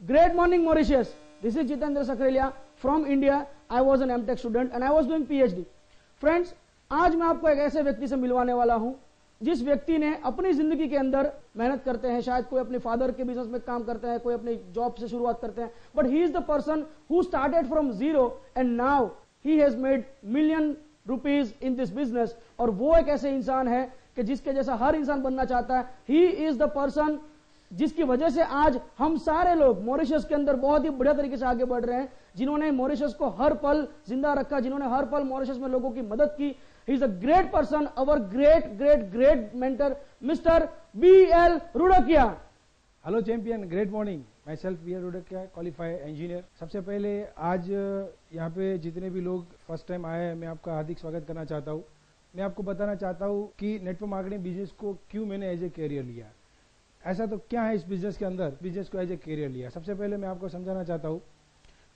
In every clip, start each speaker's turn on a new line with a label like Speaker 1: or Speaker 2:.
Speaker 1: Great morning, Mauritius. This is Jitendra Sakrelia from India. I was an M.Tech student and I was doing PhD. Friends, आज मैं आपको एक ऐसे व्यक्ति से मिलवाने वाला हूं जिस व्यक्ति ने अपनी जिंदगी के अंदर मेहनत करते हैं, शायद कोई अपने फादर के बिजनेस में काम करते हैं, कोई अपनी जॉब से शुरुआत करते हैं, but he is the person who started from zero and now he has made million rupees in this business. और वो एक ऐसे इंसान है कि जिसके जैसा हर इंसान बनना चाहता है। ही इज द पर्सन जिसकी वजह से आज हम सारे लोग मॉरिशस के अंदर बहुत ही बढ़िया तरीके से आगे बढ़ रहे हैं, जिन्होंने मॉरिशस को हर पल जिंदा रखा, जिन्होंने हर पल मॉरिशस में लोगों की मदद की। He is a great person, our great great great mentor mister BL Rurkiya.
Speaker 2: Hello champion, great morning. Myself BL Rurkiya, qualified engineer. सबसे पहले आज यहाँ पे जितने भी लोग फर्स्ट टाइम आए हैं, मैं आपका हार्दिक स्वागत करना चाहता हूँ। मैं आपको बताना चाहता हूँ कि नेटवर्क मार्केटिंग बिजनेस को क्यों मैंने एज ए कैरियर लिया। ऐसा तो क्या है इस बिजनेस के अंदर, बिजनेस को एज ए कैरियर लिया। सबसे पहले मैं आपको समझाना चाहता हूँ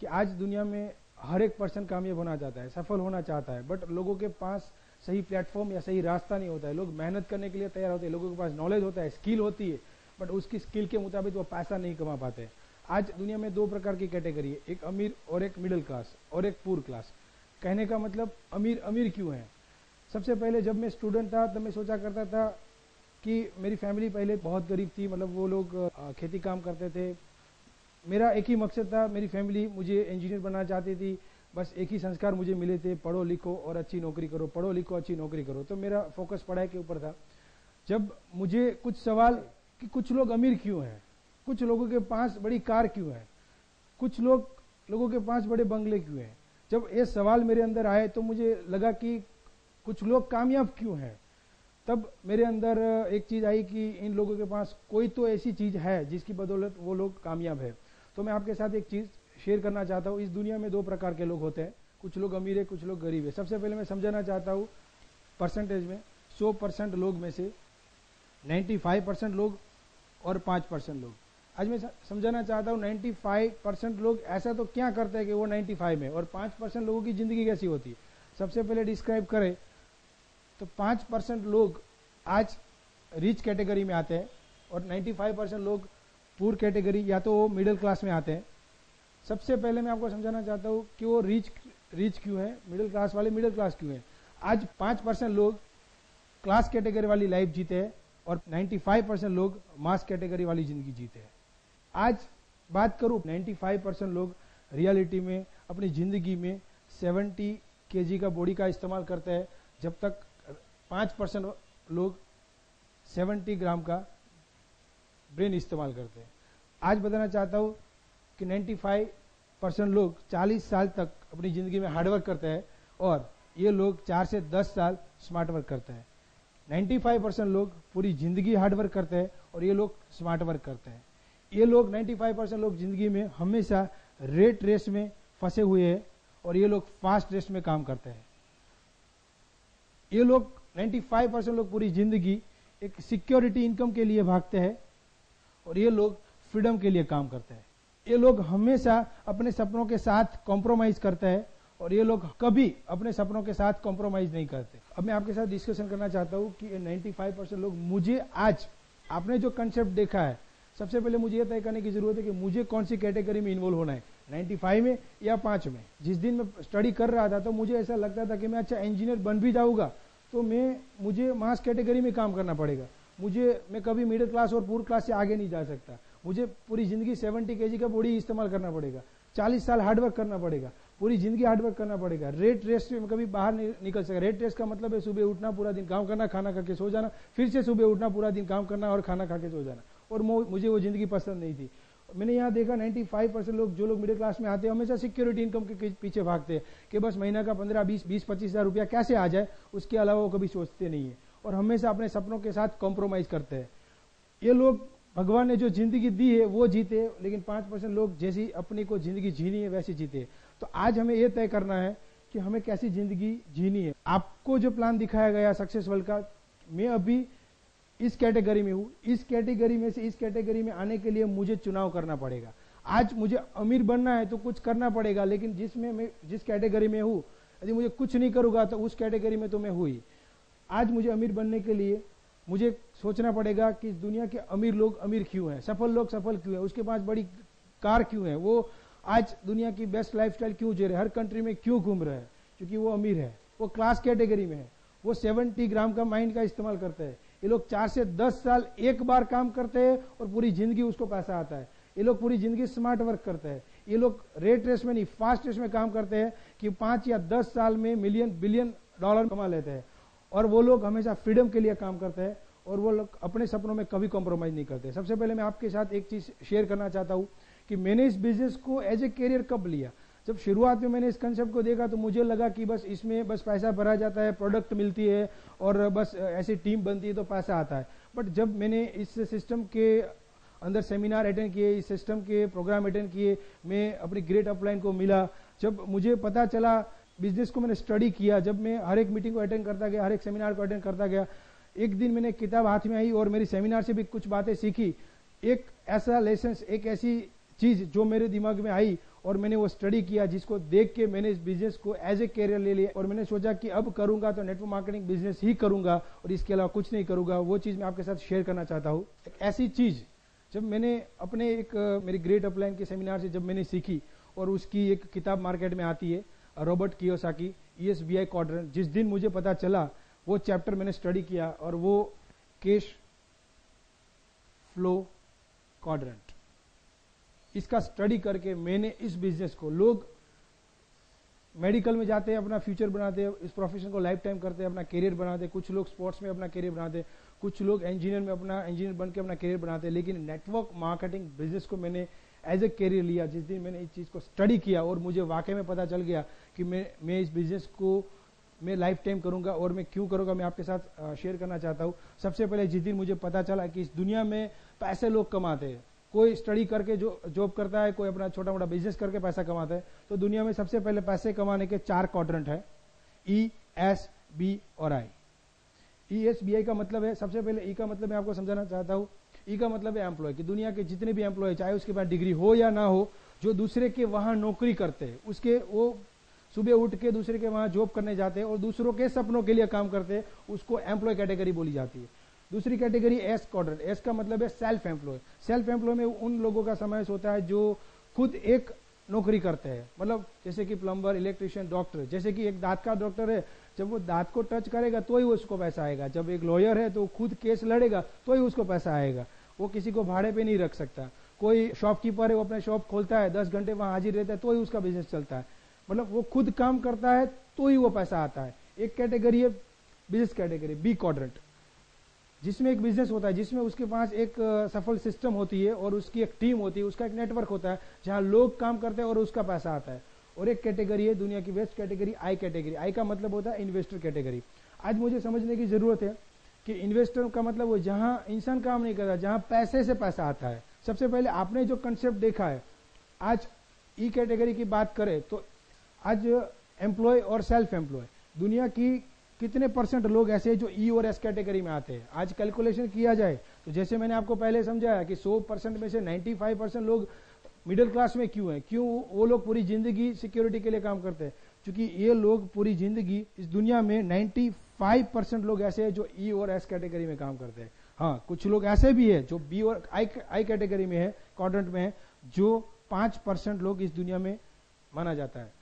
Speaker 2: कि आज दुनिया में हर एक पर्सन कामयाब होना चाहता है, सफल होना चाहता है, बट लोगों के पास सही प्लेटफॉर्म या सही रास्ता नहीं होता है। लोग मेहनत करने के लिए तैयार होते हैं, लोगों के पास नॉलेज होता है, स्किल होती है, बट उसकी स्किल के मुताबिक वो पैसा नहीं कमा पाते। आज दुनिया में दो प्रकार की कैटेगरी है, एक अमीर और एक मिडिल क्लास और एक पुअर क्लास। कहने का मतलब अमीर अमीर क्यों है। सबसे पहले जब मैं स्टूडेंट था तब मैं सोचा करता था कि मेरी फैमिली पहले बहुत गरीब थी, मतलब वो लोग खेती काम करते थे। मेरा एक ही मकसद था, मेरी फैमिली मुझे इंजीनियर बनना चाहती थी, बस एक ही संस्कार मुझे मिले थे, पढ़ो लिखो और अच्छी नौकरी करो, पढ़ो लिखो अच्छी नौकरी करो। तो मेरा फोकस पढ़ाई के ऊपर था। जब मुझे कुछ सवाल कि कुछ लोग अमीर क्यों हैं, कुछ लोगों के पास बड़ी कार क्यों है, कुछ लोगों के पास बड़े बंगले क्यों हैं, जब ये सवाल मेरे अंदर आए तो मुझे लगा कि कुछ लोग कामयाब क्यों हैं। तब मेरे अंदर एक चीज आई कि इन लोगों के पास कोई तो ऐसी चीज है जिसकी बदौलत वो लोग कामयाब है। तो मैं आपके साथ एक चीज शेयर करना चाहता हूँ। इस दुनिया में दो प्रकार के लोग होते हैं, कुछ लोग अमीर है, कुछ लोग गरीब है। सबसे पहले मैं समझाना चाहता हूँ परसेंटेज में, 100% लोग में से 95% लोग और 5% लोग। आज मैं समझाना चाहता हूँ 95% लोग ऐसा तो क्या करते हैं कि वो 95 में, और 5% लोगों की जिंदगी कैसी होती है। सबसे पहले डिस्क्राइब करें तो 5% लोग आज रिच कैटेगरी में आते हैं और 95% लोग पुअर कैटेगरी या तो वो मिडिल क्लास में आते हैं। सबसे पहले मैं आपको समझाना चाहता हूँ कि वो रिच क्यों है, मिडिल क्लास वाले मिडिल क्लास क्यों है। आज 5% लोग क्लास कैटेगरी वाली लाइफ जीते हैं और 95% लोग मास कैटेगरी वाली जिंदगी जीते हैं। आज बात करूं 95% लोग रियलिटी में अपनी जिंदगी में 70 kg का बॉडी का इस्तेमाल करते हैं, जब तक 5% लोग 70 ग्राम का ब्रेन इस्तेमाल करते हैं। आज बताना चाहता हूं कि 95% लोग 40 साल तक अपनी जिंदगी में हार्डवर्क करते हैं और ये लोग 4 से 10 साल स्मार्ट वर्क करते हैं। 95% लोग पूरी जिंदगी हार्डवर्क करते हैं और ये लोग स्मार्ट वर्क करते हैं। ये लोग 95% लोग जिंदगी में हमेशा रेट रेस में फंसे हुए हैं और ये लोग फास्ट रेस में काम करते हैं। ये लोग 95% लोग पूरी जिंदगी एक सिक्योरिटी इनकम के लिए भागते हैं और ये लोग फ्रीडम के लिए काम करते हैं। ये लोग हमेशा अपने सपनों के साथ कॉम्प्रोमाइज करते हैं और ये लोग कभी अपने सपनों के साथ कॉम्प्रोमाइज नहीं करते। अब मैं आपके साथ डिस्कशन करना चाहता हूं कि 95% लोग, मुझे आज आपने जो कंसेप्ट देखा है, सबसे पहले मुझे यह तय करने की जरूरत है कि मुझे कौन सी कैटेगरी में इन्वॉल्व होना है, 95 में या 5 में। जिस दिन मैं स्टडी कर रहा था तो मुझे ऐसा लगता था कि मैं अच्छा इंजीनियर बन भी जाऊंगा तो मुझे मास कैटेगरी में काम करना पड़ेगा, मैं कभी मिडिल क्लास और पुअर क्लास से आगे नहीं जा सकता, मुझे पूरी जिंदगी 70 kg का बॉडी इस्तेमाल करना पड़ेगा, 40 साल हार्डवर्क करना पड़ेगा, पूरी जिंदगी हार्डवर्क करना पड़ेगा, रेट रेस में कभी बाहर नहीं निकल सका। रेट रेस का मतलब है सुबह उठना, पूरा दिन काम करना, खाना खा के सो जाना, फिर से सुबह उठना, पूरा दिन काम करना और खाना खा के सो जाना, और मुझे वो जिंदगी पसंद नहीं थी। मैंने यहाँ देखा 95% लोग, जो लोग मिडिल क्लास में आते हैं, हमेशा सिक्योरिटी इनकम के पीछे भागते हैं कि बस महीना का 15, 20, 25 हजार रुपया कैसे आ जाए, उसके अलावा वो कभी सोचते नहीं है और हमेशा अपने सपनों के साथ कॉम्प्रोमाइज करते हैं। ये लोग भगवान ने जो जिंदगी दी है वो जीते, लेकिन 5% लोग जैसी अपनी को जिंदगी जीनी है वैसी जीते। तो आज हमें यह तय करना है कि हमें कैसी जिंदगी जीनी है। आपको जो प्लान दिखाया गया सक्सेस वर्ल्ड का, मैं अभी इस कैटेगरी में हूं, इस कैटेगरी में से इस कैटेगरी में आने के लिए मुझे चुनाव करना पड़ेगा। आज मुझे अमीर बनना है तो कुछ करना पड़ेगा, लेकिन जिस कैटेगरी में हूं, यदि मुझे कुछ नहीं करूंगा तो उस कैटेगरी में तो मैं हुई। आज मुझे अमीर बनने के लिए मुझे सोचना पड़ेगा कि इस दुनिया के अमीर लोग अमीर क्यों हैं, सफल लोग सफल क्यों हैं, उसके पास बड़ी कार क्यों है, वो आज दुनिया की बेस्ट लाइफस्टाइल क्यों जी रहे, हर कंट्री में क्यों घूम रहे हैं, क्योंकि वो अमीर है, वो क्लास कैटेगरी में है, वो 70 ग्राम का माइंड का इस्तेमाल करते हैं। ये लोग 4 से 10 साल एक बार काम करते हैं और पूरी जिंदगी उसको पैसा आता है। ये लोग पूरी जिंदगी स्मार्ट वर्क करते हैं। ये लोग रेट रेस में नहीं, फास्ट रेस में काम करते हैं कि 5 या 10 साल में मिलियन बिलियन डॉलर कमा लेते हैं। और वो लोग हमेशा फ्रीडम के लिए काम करते हैं और वो लोग अपने सपनों में कभी कॉम्प्रोमाइज नहीं करते। सबसे पहले मैं आपके साथ एक चीज शेयर करना चाहता हूं कि मैंने इस बिजनेस को एज ए करियर कब लिया। जब शुरुआत में मैंने इस कंसेप्ट को देखा तो मुझे लगा कि बस इसमें बस पैसा भरा जाता है, प्रोडक्ट मिलती है और बस ऐसी टीम बनती है तो पैसा आता है। बट जब मैंने इस सिस्टम के अंदर सेमिनार अटेंड किए, इस सिस्टम के प्रोग्राम अटेंड किए, मैं अपनी ग्रेट अपलाइन को मिला, जब मुझे पता चला, बिजनेस को मैंने स्टडी किया, जब मैं हर एक मीटिंग को अटेंड करता गया, हर एक सेमिनार को अटेंड करता गया, एक दिन मैंने किताब हाथ में आई और मेरी सेमिनार से भी कुछ बातें सीखी। एक ऐसा लेसन, एक ऐसी चीज जो मेरे दिमाग में आई और मैंने वो स्टडी किया, जिसको देख के मैंने इस बिजनेस को एज ए कैरियर ले लिया और मैंने सोचा कि अब करूंगा तो नेटवर्क मार्केटिंग बिजनेस ही करूंगा और इसके अलावा कुछ नहीं करूंगा। वो चीज मैं आपके साथ शेयर करना चाहता हूँ। एक ऐसी चीज जब मैंने अपने मेरी ग्रेट अपलाइन के सेमिनार से जब मैंने सीखी और उसकी एक किताब मार्केट में आती है, रॉबर्ट कियोसाकी, ESBI क्वाड्रेंट, जिस दिन मुझे पता चला वो चैप्टर मैंने स्टडी किया और वो कैश फ्लो क्वाड्रेंट, इसका स्टडी करके मैंने इस बिजनेस को, लोग मेडिकल में जाते हैं, अपना फ्यूचर बनाते हैं, इस प्रोफेशन को लाइफ टाइम करते हैं, अपना करियर बनाते हैं, कुछ लोग स्पोर्ट्स में अपना करियर बनाते हैं, कुछ लोग इंजीनियर में अपना इंजीनियर बन के अपना करियर बनाते हैं, लेकिन नेटवर्क मार्केटिंग बिजनेस को मैंने एज ए करियर लिया। जिस दिन मैंने इस चीज को स्टडी किया और मुझे वाकई में पता चल गया कि मैं इस बिजनेस को मैं लाइफ टाइम करूंगा और मैं क्यों करूंगा, मैं आपके साथ शेयर करना चाहता हूं। सबसे पहले जिस दिन मुझे पता चला कि इस दुनिया में पैसे लोग कमाते हैं, कोई स्टडी करके जो जॉब करता है, कोई अपना छोटा मोटा बिजनेस करके पैसा कमाता है, तो दुनिया में सबसे पहले पैसे कमाने के 4 क्वाड्रेंट है, E, S, B और I। ESBI का मतलब है, सबसे पहले E का मतलब मैं आपको समझाना चाहता हूँ। E का मतलब है एम्प्लॉय, कि दुनिया के जितने भी एम्प्लॉय, चाहे उसके पास डिग्री हो या ना हो, जो दूसरे के वहां नौकरी करते हैं, उसके वो सुबह उठ के दूसरे के वहां जॉब करने जाते हैं और दूसरों के सपनों के लिए काम करते हैं, उसको एम्प्लॉय कैटेगरी बोली जाती है। दूसरी कैटेगरी S क्वाड्रेंट, S का मतलब है सेल्फ एम्प्लॉय। सेल्फ एम्प्लॉय में उन लोगों का समावेश होता है जो खुद एक नौकरी करते हैं, मतलब जैसे कि प्लम्बर, इलेक्ट्रिशियन, डॉक्टर। जैसे कि एक दांत का डॉक्टर है, जब वो दांत को टच करेगा तो ही उसको पैसा आएगा। जब एक लॉयर है तो खुद केस लड़ेगा तो ही उसको पैसा आएगा, वो किसी को भाड़े पे नहीं रख सकता। कोई शॉपकीपर है, वो अपना शॉप खोलता है, 10 घंटे वहां हाजिर रहता है तो ही उसका बिजनेस चलता है, मतलब वो खुद काम करता है तो ही वो पैसा आता है। एक कैटेगरी है बिजनेस कैटेगरी, B क्वाड्रेंट, जिसमें एक बिजनेस होता है, जिसमें उसके पास एक सफल सिस्टम होती है और उसकी एक टीम होती है, उसका एक नेटवर्क होता है जहां लोग काम करते हैं और उसका पैसा आता है। और एक कैटेगरी है दुनिया की best category, I category. I का मतलब होता है इन्वेस्टर कैटेगरी। आज मुझे समझने की जरूरत है कि इन्वेस्टर का मतलब वो जहां इंसान काम नहीं करता, जहां पैसे से पैसा आता है। सबसे पहले आपने जो कंसेप्ट देखा है, आज E कैटेगरी की बात करें तो आज एम्प्लॉय और सेल्फ एम्प्लॉय, दुनिया की कितने % लोग ऐसे हैं जो E और S कैटेगरी में आते हैं। आज कैलकुलेशन किया जाए तो जैसे मैंने आपको पहले समझाया कि 100% में से 95% लोग मिडिल क्लास में क्यों है, क्यों वो लोग पूरी जिंदगी सिक्योरिटी के लिए काम करते हैं, क्योंकि ये लोग पूरी जिंदगी इस दुनिया में 95% लोग ऐसे हैं जो E और S कैटेगरी में काम करते हैं। हाँ, कुछ लोग ऐसे भी है जो B और I कैटेगरी में है, क्वाड्रेंट में है, जो 5% लोग इस दुनिया में माना जाता है।